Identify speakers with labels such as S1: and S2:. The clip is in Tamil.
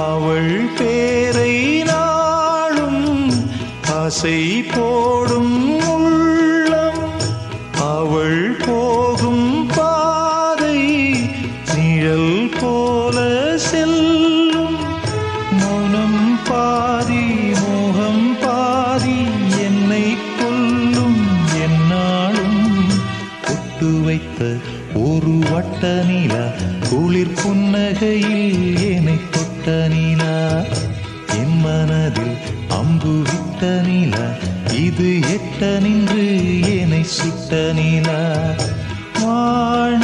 S1: அவள் பேரை நாளும் ஆசை போடும் உள்ளம். அவள் போகும் பாதை நிழல் போல செல்லும். மௌனம் பாதி மோகம் பாதி என்னை கொல்லும் என்னாலும். ஒட்டு வைத்த ஒரு வட்ட நிலா குளிர் புன்னகையில் என்னை தொட்ட நிலா. என் மனதில் அம்பு விட்ட நிலா இது எட்ட நின்று என்னை சுட்ட நிலா. வாழ